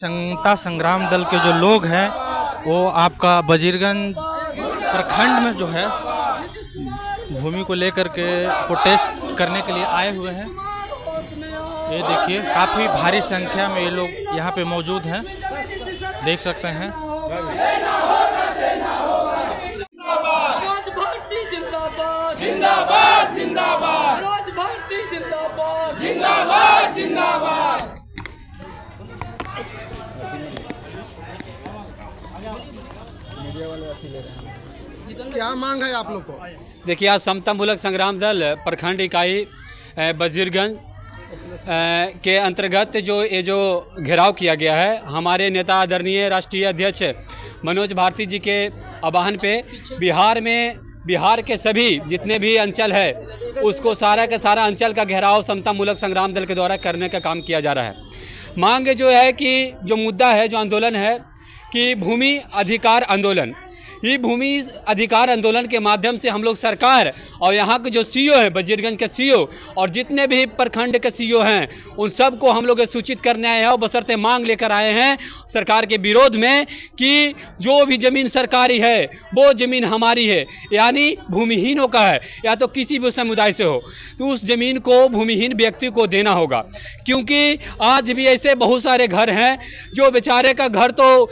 स्वतंत्रता संग्राम दल के जो लोग हैं वो आपका बजीरगंज प्रखंड में जो है भूमि को लेकर के प्रोटेस्ट करने के लिए आए हुए हैं। ये देखिए काफ़ी भारी संख्या में ये लोग यहाँ पे मौजूद हैं, देख सकते हैं। राज भारती जिंदाबाद जिंदाबाद जिंदाबाद, राज भारती जिंदाबाद जिंदाबाद जिंदाबाद। क्या मांग है आप लोग को? देखिए, आज समतामूलक संग्राम दल प्रखंड इकाई बजीरगंज के अंतर्गत जो घेराव किया गया है, हमारे नेता आदरणीय राष्ट्रीय अध्यक्ष मनोज भारती जी के आह्वान पे बिहार के सभी जितने भी अंचल है उसको सारा का सारा अंचल का घेराव समतामूलक संग्राम दल के द्वारा करने का काम किया जा रहा है। मांग जो है कि जो मुद्दा है, जो आंदोलन है कि भूमि अधिकार आंदोलन, ये भूमि अधिकार आंदोलन के माध्यम से हम लोग सरकार और यहाँ के जो सीईओ है, बजीरगंज के सीईओ और जितने भी प्रखंड के सीईओ हैं, उन सब को हम लोग सूचित करने आए हैं और बशर्ते मांग लेकर आए हैं सरकार के विरोध में कि जो भी ज़मीन सरकारी है वो ज़मीन हमारी है, यानी भूमिहीनों का है या तो किसी भी समुदाय से हो, तो उस ज़मीन को भूमिहीन व्यक्ति को देना होगा। क्योंकि आज भी ऐसे बहुत सारे घर हैं जो बेचारे का घर तो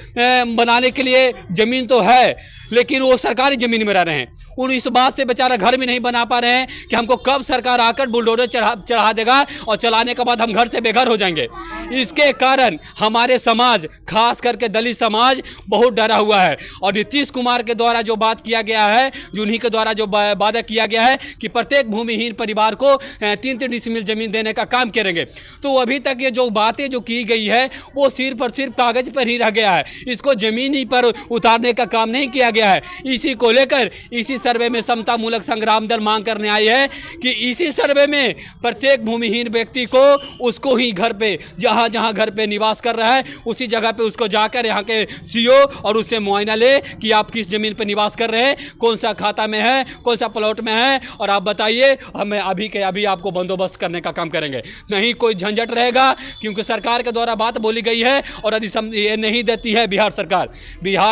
बनाने के लिए ज़मीन तो है लेकिन वो सरकारी ज़मीन में रह रहे हैं। उन इस बात से बेचारा घर भी नहीं बना पा रहे हैं कि हमको कब सरकार आकर बुलडोजर चढ़ा देगा और चलाने के बाद हम घर से बेघर हो जाएंगे। इसके कारण हमारे समाज, खास करके दलित समाज बहुत डरा हुआ है और नीतीश कुमार के द्वारा जो बात किया गया है, जिन्हीं के द्वारा जो वादा किया गया है कि प्रत्येक भूमिहीन परिवार को 3-3 डिसमिल ज़मीन देने का काम करेंगे, तो अभी तक ये जो बातें जो की गई है वो सिर्फ और सिर्फ कागज़ पर ही रह गया है। इसको ज़मीन ही पर उतारने का काम नहीं किया गया है। इसी को लेकर इसी सर्वे में समतामूलक संग्राम दल मांग करने आई है कि इसी सर्वे में प्रत्येक भूमिहीन व्यक्ति को उसको ही घर पे जहां जहां घर पे निवास कर रहा है उसी जगह पे उसको जाकर यहाँ के सीईओ और उससे मुआयना ले कि आप किस जमीन पे निवास कर रहे हैं, कौन सा खाता में है, कौन सा प्लॉट में है, और आप बताइए, हमें अभी के अभी आपको बंदोबस्त करने का काम करेंगे। नहीं कोई झंझट रहेगा, क्योंकि सरकार के द्वारा बात बोली गई है और यदि ये नहीं देती है बिहार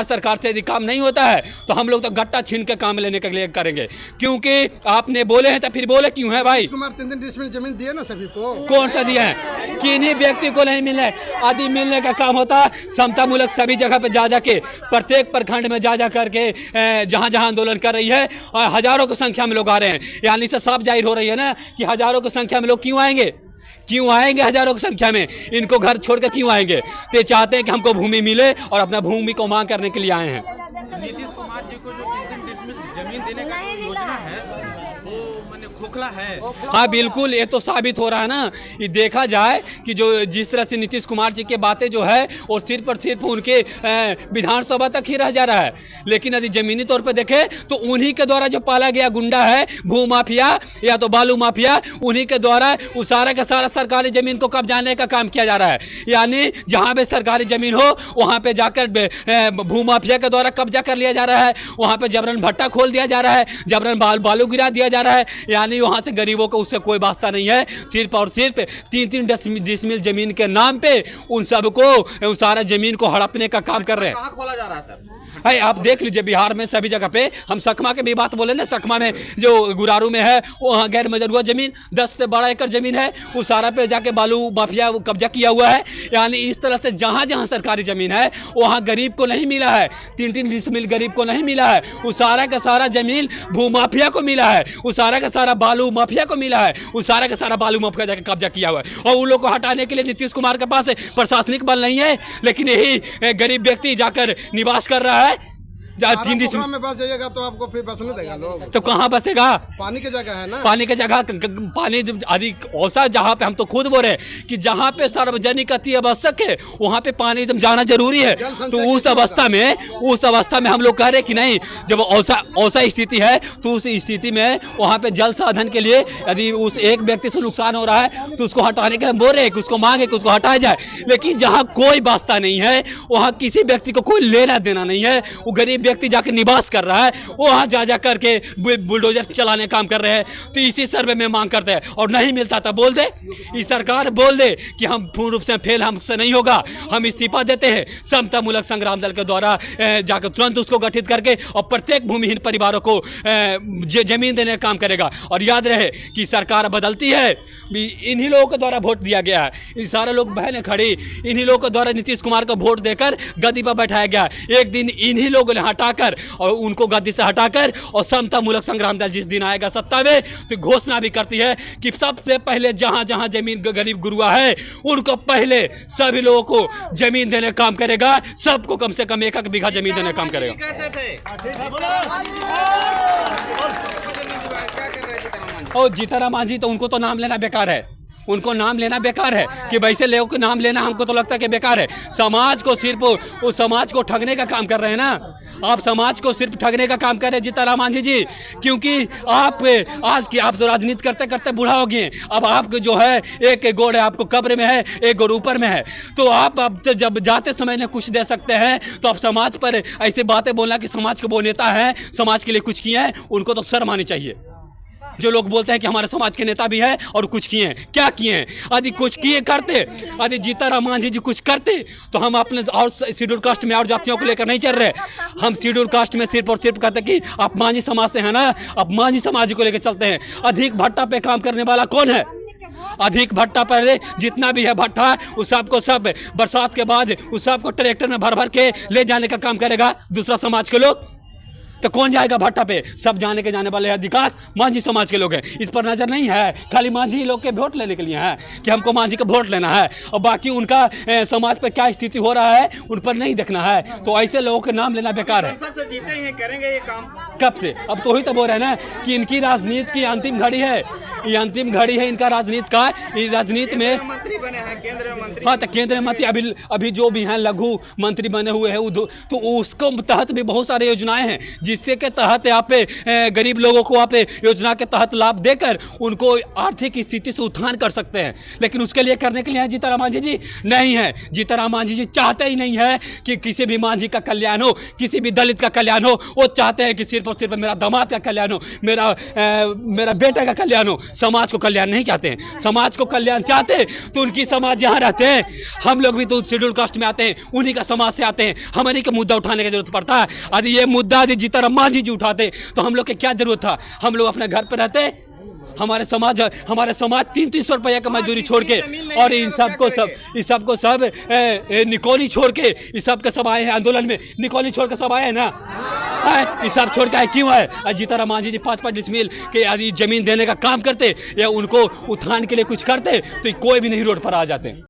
सरकार से यदि काम नहीं होता है तो हम लोग तो गट्टा छीन के काम लेने के लिए करेंगे। क्योंकि आपने बोले हैं तो फिर बोले क्यों है भाई? कुमार 3 डिसमिल जमीन दिए ना सभी को, कौन सा दिया है? किन्हीं व्यक्ति को नहीं मिले। यदि मिलने का काम होता समतामूलक सभी जगह पे जा के प्रत्येक प्रखंड में जा करके जहां जहां आंदोलन कर रही है और हजारों की संख्या में लोग आ रहे हैं, यानी से साफ जाहिर हो रही है ना कि हजारों की संख्या में लोग क्यों आएंगे हजारों की संख्या में, इनको घर छोड़कर क्यों आएंगे? तो ये चाहते हैं कि हमको भूमि मिले और अपना भूमि को मांग करने के लिए आए हैं। नीतीश कुमार जी को जो 3 डिसमिल जमीन देने का योजना है वो माने खोखला है। हाँ बिल्कुल, ये तो साबित हो रहा है ना। ये देखा जाए कि जो जिस तरह से नीतीश कुमार जी की बातें जो है वो सिर्फ और सिर्फ उनके विधानसभा तक ही रह जा रहा है, लेकिन यदि ज़मीनी तौर पर देखें तो उन्हीं के द्वारा जो पाला गया गुंडा है, भू माफिया या तो बालू माफिया, उन्हीं के द्वारा उस सारा का सारा सरकारी ज़मीन को कब्जाने का काम किया जा रहा है। यानी जहाँ पे सरकारी ज़मीन हो वहाँ पे जाकर भू माफिया के द्वारा कब्जा कर लिया जा रहा है, वहाँ पे जबरन भट्टा खोल दिया जा रहा है, जबरन बालू गिरा दिया जा रहा है। यानी वहाँ से गरीबों को उससे कोई वास्ता नहीं है। सिर्फ और सिर्फ 3-3 डिसमिल जमीन के नाम पे उन सबको उस सारा जमीन को हड़पने का काम कर रहे हैं। कहाँ खोला जा रहा है सर? भाई आप देख लीजिए, बिहार में सभी जगह पे, हम सकमा के भी बात बोले ना, सकमा में जो गुरारू में है वहाँ गैर मजरूआ जमीन 10 से 12 एकड़ जमीन है, उस सारा पे जाके बालू माफिया कब्जा किया हुआ है। यानी इस तरह से जहाँ जहाँ सरकारी जमीन है वहाँ गरीब को नहीं मिला है, 3-3 डिसमिल गरीब को नहीं मिला है, उस सारा का सारा जमीन भू माफिया को मिला है, उस सारा का सारा बालू माफिया को मिला है, उस सारा का सारा बालू माफिया जाके कब्जा किया हुआ है। और उन लोग को हटाने के लिए नीतीश कुमार के पास प्रशासनिक बल नहीं है, लेकिन यही गरीब व्यक्ति जाकर निवास कर रहा है। 3 डिसमिल में बस जाइएगा तो आपको फिर बसने देगा लोग? तो कहाँ बसेगा? पानी की जगह है ना, पानी की जगह, पानी अधिक औसा जहाँ पे हम तो खुद बोल रहे हैं कि जहाँ पे सार्वजनिक अति आवश्यक है वहाँ पे पानी एकदम जाना जरूरी है। तो उस अवस्था में हम लोग कह रहे कि नहीं, जब औसा स्थिति है तो उस स्थिति में वहाँ पे जल साधन के लिए यदि उस एक व्यक्ति से नुकसान हो रहा है तो उसको हटाने के हम बोल रहे हैं कि उसको मांगे कि उसको हटाया जाए। लेकिन जहाँ कोई वास्ता नहीं है, वहाँ किसी व्यक्ति को कोई लेना देना नहीं है, वो गरीब व्यक्ति जाकर निवास कर रहा है, वहाँ जा करके बुलडोजर चलाने काम कर रहे हैं। तो इसी सर्वे में मांग करते हैं और नहीं मिलता था बोल दे, ये सरकार बोल दे कि हम पूर्ण रूप से फेल, हमसे नहीं होगा, हम इस्तीफा देते हैं। समता मूलक संग्राम दल के द्वारा जाकर तुरंत उसको गठित करके और प्रत्येक भूमिहीन परिवारों को जमीन देने का काम करेगा। और याद रहे कि सरकार बदलती है, इन्हीं लोगों के द्वारा वोट दिया गया है, ये सारे लोग बहनें खड़ी, इन्हीं लोगों के द्वारा नीतीश कुमार को वोट देकर गद्दी पर बैठाया गया। एक दिन इन्हीं लोगों ने हटाकर और उनको गद्दी से हटाकर और समता मूलक संग्राम दल जिस दिन आएगा सत्ता में तो घोषणा भी करती है कि सबसे पहले जहां जहां जमीन गरीब गुरुआ है उनको पहले सभी लोगों को जमीन देने का काम करेगा, सबको कम से कम 1 बीघा जमीन देने का काम करेगा। और जीतनराम मांझी तो उनको तो नाम लेना बेकार है, उनको नाम लेना बेकार है कि वैसे लोगों को नाम लेना हमको तो लगता है कि बेकार है। समाज को सिर्फ उस समाज को ठगने का काम कर रहे हैं ना, आप समाज को सिर्फ ठगने का काम कर रहे हैं जीतनराम मांझी जी, क्योंकि आप आज की आप तो राजनीति करते करते बूढ़ा हो गए। अब आपको जो है एक गोड़ है आपको कब्र में है, एक गोड़ ऊपर में है, तो आप अब तो जब जाते समय ने कुछ दे सकते हैं तो आप समाज पर ऐसे बातें बोलना कि समाज के वो नेता हैं, समाज के लिए कुछ किए हैं, उनको तो शर्म आनी चाहिए। जो लोग बोलते हैं कि हमारे समाज के नेता भी है और कुछ किए हैं, क्या किए हैं? यदि कुछ किए करते, यदि जीतनराम मांझी जी कुछ करते तो हम अपने और शेड्यूल कास्ट में और जातियों को लेकर नहीं चल रहे। हम शेड्यूल कास्ट में सिर्फ और सिर्फ कहते कि आप मांझी समाज से हैं ना, आप मांझी समाज को लेकर चलते हैं। अधिक भट्टा पे काम करने वाला कौन है? अधिक भट्टा पर जितना भी है भट्टा उस सबको सब बरसात के बाद उस सबको ट्रैक्टर में भर भर के ले जाने का काम करेगा दूसरा समाज के लोग। तो कौन जाएगा भट्टा पे? सब जाने के जाने वाले अधिकांश मांझी समाज के लोग हैं। इस पर नजर नहीं है, खाली मांझी लोग के वोट लेने के लिए है कि हमको मांझी का वोट लेना है और बाकी उनका समाज पे क्या स्थिति हो रहा है उन पर नहीं देखना है। तो ऐसे लोगों के नाम लेना बेकार है। संसद से जीते हैं, करेंगे ये काम कब से? अब तो ही तो बोल रहे हैं ना कि इनकी राजनीति की अंतिम घड़ी है, ये अंतिम घड़ी है इनका राजनीति का। इस राजनीति में मंत्री बने हैं, केंद्रीय मंत्री। हाँ, तो केंद्रीय मंत्री अभी जो भी हैं लघु मंत्री बने हुए हैं तो उसको तहत भी बहुत सारे योजनाएं हैं जिससे के तहत यहाँ पे गरीब लोगों को आप योजना के तहत लाभ देकर उनको आर्थिक स्थिति से उत्थान कर सकते हैं। लेकिन उसके लिए करने के लिए जीतनराम मांझी जी नहीं है। जीतनराम मांझी जी चाहते ही नहीं है कि किसी भी मांझी का कल्याण हो, किसी भी दलित का कल्याण हो। वो चाहते हैं कि सिर्फ और सिर्फ मेरा दामाद का कल्याण हो, मेरा बेटा का कल्याण हो। समाज को कल्याण नहीं चाहते हैं। समाज को कल्याण चाहते तो उनकी समाज जहाँ रहते हैं, हम लोग भी तो शेड्यूल कास्ट में आते हैं, उन्हीं का समाज से आते हैं, हमारी का मुद्दा उठाने की जरूरत पड़ता है। यदि ये मुद्दा यदि जीतनराम मांझी जी उठाते तो हम लोग के क्या जरूरत था? हम लोग अपने घर पर रहते, हमारे समाज 300-300 रुपया का मजदूरी छोड़ के और इन सबको सब निकोली छोड़ के इस सब के सब आए हैं आंदोलन में। निकोली छोड़ के सब आए हैं ना, इस सब छोड़ के आए क्यों आए? जीतनराम मांझी जी 5-5 डिसमिल के यदि जमीन देने का काम करते या उनको उत्थान के लिए कुछ करते तो कोई भी नहीं रोड पर आ जाते।